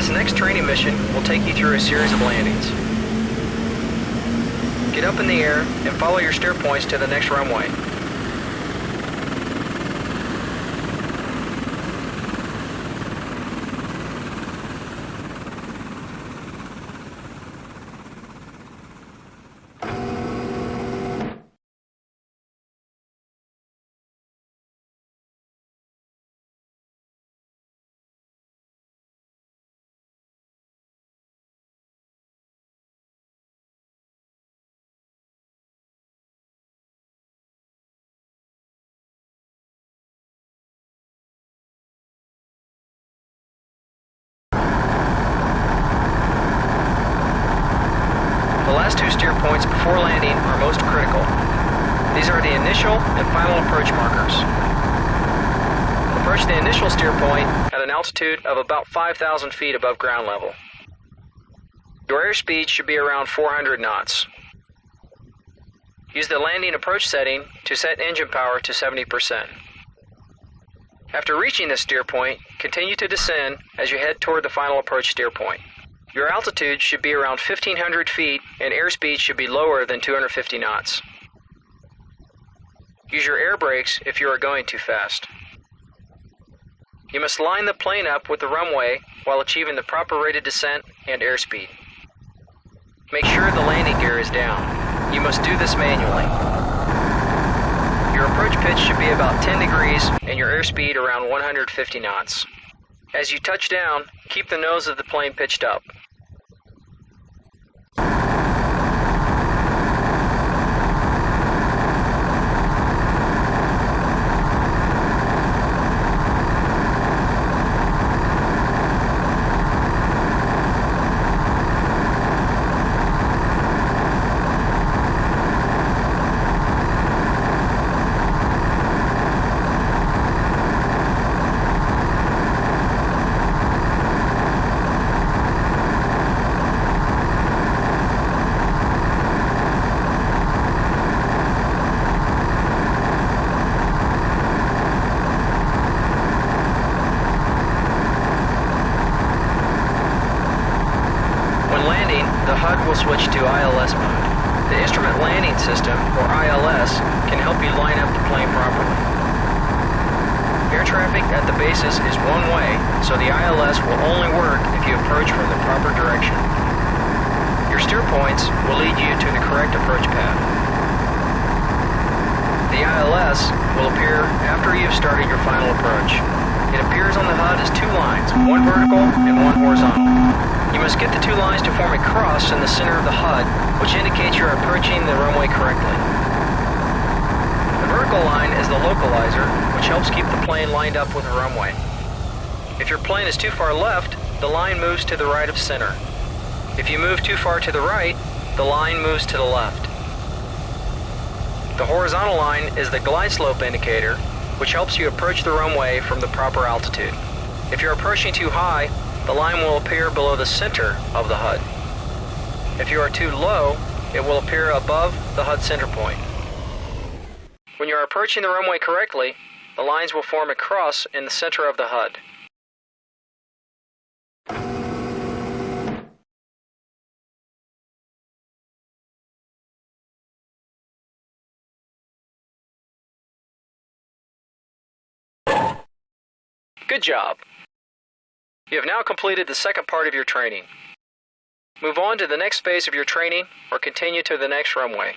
This next training mission will take you through a series of landings. Get up in the air and follow your steer points to the next runway. The last two steer points before landing are most critical. These are the initial and final approach markers. Approach the initial steer point at an altitude of about 5,000 feet above ground level. Your airspeed should be around 400 knots. Use the landing approach setting to set engine power to 70%. After reaching this steer point, continue to descend as you head toward the final approach steer point. Your altitude should be around 1,500 feet and airspeed should be lower than 250 knots. Use your air brakes if you are going too fast. You must line the plane up with the runway while achieving the proper rate of descent and airspeed. Make sure the landing gear is down. You must do this manually. Your approach pitch should be about 10 degrees and your airspeed around 150 knots. As you touch down, keep the nose of the plane pitched up. The HUD will switch to ILS mode. The Instrument Landing System, or ILS, can help you line up the plane properly. Air traffic at the bases is one way, so the ILS will only work if you approach from the proper direction. Your steer points will lead you to the correct approach path. The ILS will appear after you have started your final approach. It appears on the HUD as two lines, one vertical and one horizontal. You must get the two lines to form a cross in the center of the HUD, which indicates you are approaching the runway correctly. The vertical line is the localizer, which helps keep the plane lined up with the runway. If your plane is too far left, the line moves to the right of center. If you move too far to the right, the line moves to the left. The horizontal line is the glide slope indicator, which helps you approach the runway from the proper altitude. If you're approaching too high, the line will appear below the center of the HUD. If you are too low, it will appear above the HUD center point. When you are approaching the runway correctly, the lines will form a cross in the center of the HUD. Good job! You have now completed the second part of your training. Move on to the next phase of your training or continue to the next runway.